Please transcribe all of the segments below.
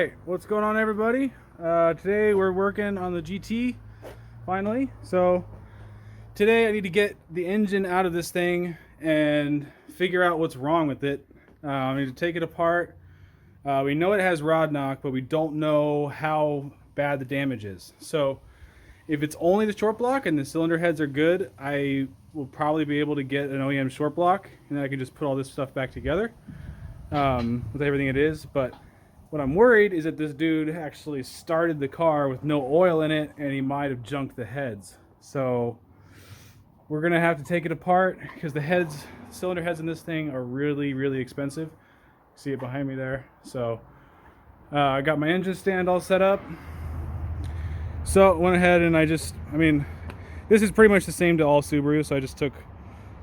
Alright, what's going on, everybody? Today we're working on the GT finally. So today I need to get the engine out of this thing and figure out what's wrong with it. I need to take it apart. We know it has rod knock, but we don't know how bad the damage is. So if it's only the short block and the cylinder heads are good, I will probably be able to get an OEM short block, and then I can just put all this stuff back together with everything it is. But what I'm worried is that this dude actually started the car with no oil in it, and he might have junked the heads. So we're gonna have to take it apart because the heads, cylinder heads in this thing are really, really expensive. See it behind me there. So I got my engine stand all set up. So I went ahead and this is pretty much the same to all Subaru. So I just took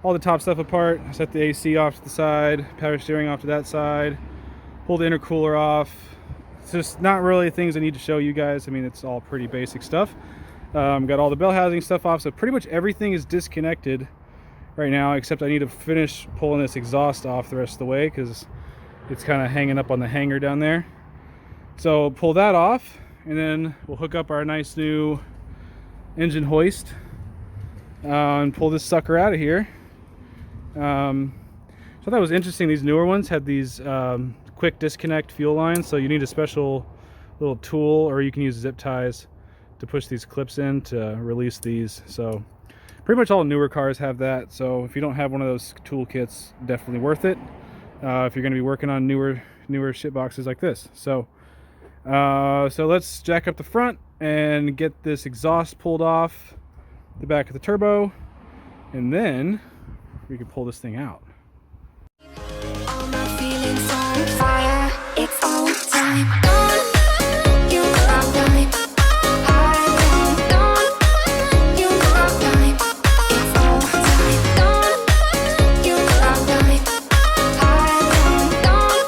all the top stuff apart, set the AC off to the side, power steering off to that side, pull the intercooler off. It's just not really things I need to show you guys. I mean, it's all pretty basic stuff. Got all the bell housing stuff off, so pretty much everything is disconnected right now, except I need to finish pulling this exhaust off the rest of the way because it's kind of hanging up on the hanger down there. So pull that off, and then we'll hook up our nice new engine hoist and pull this sucker out of here. So I thought that was interesting. These newer ones had these quick disconnect fuel lines, so you need a special little tool, or you can use zip ties to push these clips in to release these. So pretty much all newer cars have that. So if you don't have one of those tool kits, definitely worth it if you're going to be working on newer shit boxes like this. So let's jack up the front and get this exhaust pulled off the back of the turbo, and then we can pull this thing out. All my feelings on fire, it's all time. You know I'm dying. I don't, you know I'm dying. It's all time. You know I'm dying. I don't,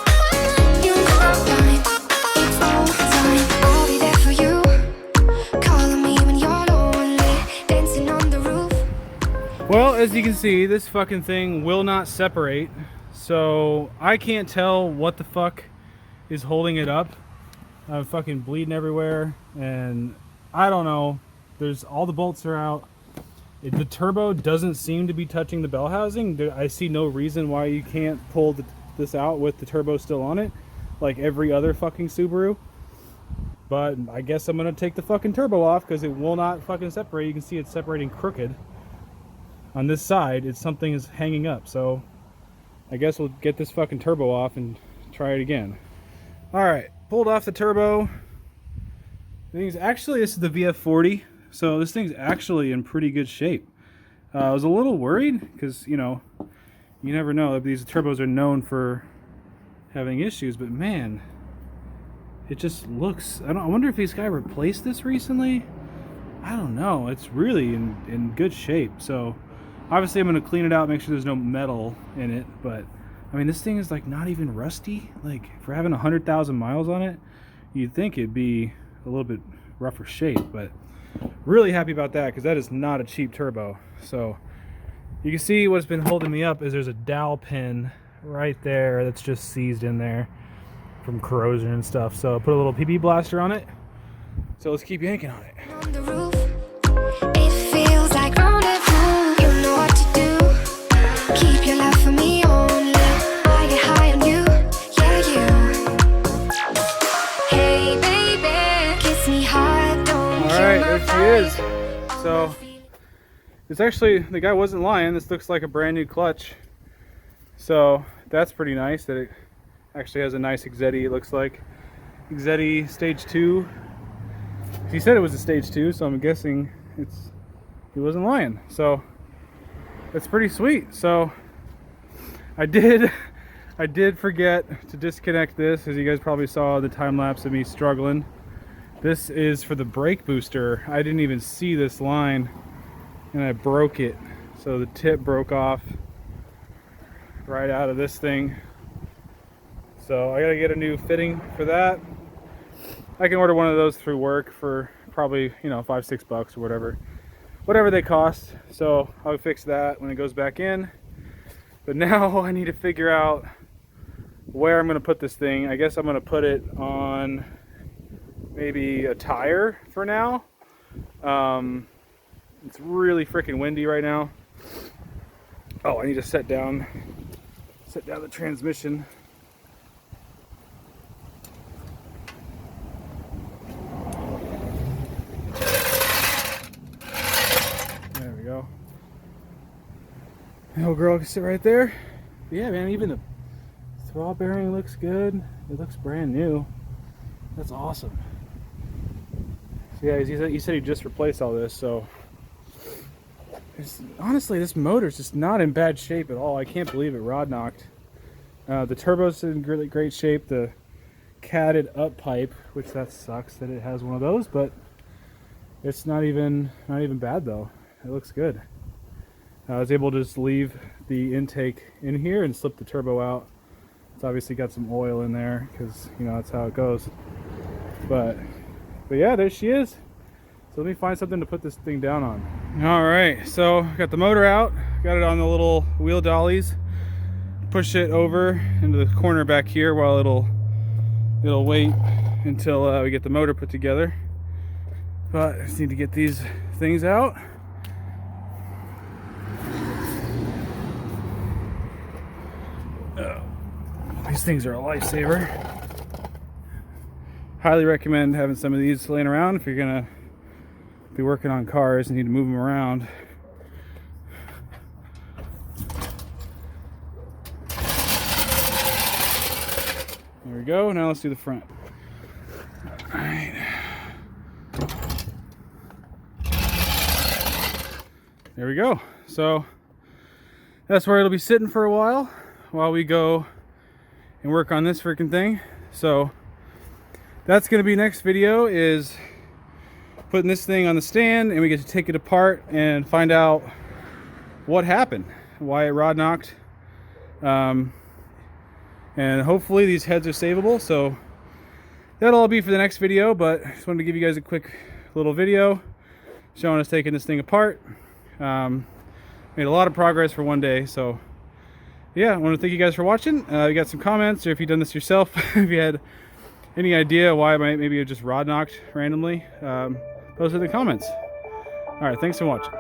you know I'm dying. It's all time. I'll be there for you, calling me when you're lonely, dancing on the roof. Well, as you can see, this fucking thing will not separate. So I can't tell what the fuck is holding it up. I'm fucking bleeding everywhere, and I don't know. There's all the bolts are out. The turbo doesn't seem to be touching the bell housing. I see no reason why you can't pull this out with the turbo still on it, like every other fucking Subaru. But I guess I'm gonna take the fucking turbo off because it will not fucking separate. You can see it's separating crooked. On this side, something is hanging up. So I guess we'll get this fucking turbo off and try it again. Alright, pulled off the turbo. This is the VF40, so this thing's actually in pretty good shape. I was a little worried because, you know, you never know. These turbos are known for having issues, but man, it just looks... I wonder if this guy replaced this recently? I don't know. It's really in good shape, so... Obviously, I'm going to clean it out, make sure there's no metal in it, but, I mean, this thing is, like, not even rusty. Like, for having 100,000 miles on it, you'd think it'd be a little bit rougher shape, but really happy about that, because that is not a cheap turbo. So, you can see what's been holding me up is there's a dowel pin right there that's just seized in there from corrosion and stuff. So, I put a little PB blaster on it. So, let's keep yanking on it. On the roof, it feels like rendezvous. You know what to do. Keep your love for me only. I get high on you, yeah, you. Hey, baby, kiss me hard, don't All right, there she is. So it's actually, the guy wasn't lying. This looks like a brand new clutch. So that's pretty nice that it actually has a nice Exetti. It looks like Exetti stage 2. He said it was a stage 2, so I'm guessing he wasn't lying. So that's pretty sweet. So I did forget to disconnect this, as you guys probably saw the time lapse of me struggling. This is for the brake booster. I didn't even see this line, and I broke it. So the tip broke off right out of this thing. So I gotta get a new fitting for that. I can order one of those through work for probably, you know, $5-6 or whatever they cost. So I'll fix that when it goes back in. But now I need to figure out where I'm going to put this thing. I guess I'm going to put it on maybe a tire for now. It's really freaking windy right now. Oh, I need to set down the transmission. There we go. The old girl can sit right there. But yeah, man, even the throttle bearing looks good. It looks brand new. That's awesome. So yeah, he said he just replaced all this, so honestly, this motor's just not in bad shape at all. I can't believe it rod knocked. The turbo's in really great shape. The catted up pipe, which that sucks that it has one of those, but it's not even bad though. It looks good. I was able to just leave the intake in here and slip the turbo out. It's obviously got some oil in there because, you know, that's how it goes. But yeah, there she is. So let me find something to put this thing down on. All right, so got the motor out, got it on the little wheel dollies. Push it over into the corner back here while it'll wait until we get the motor put together. But I just need to get these things out. These things are a lifesaver. Highly recommend having some of these laying around if you're gonna be working on cars and need to move them around. There we go. Now let's do the front. All right. There we go. So that's where it'll be sitting for a while we go and work on this freaking thing. So that's going to be next video, is putting this thing on the stand, and we get to take it apart and find out what happened, why it rod knocked, and hopefully these heads are savable. So that'll all be for the next video, but I just wanted to give you guys a quick little video showing us taking this thing apart. Made a lot of progress for one day. So yeah, I want to thank you guys for watching. You got some comments, or if you've done this yourself, if you had any idea why maybe it just rod knocked randomly, those are the comments. All right, thanks for watching.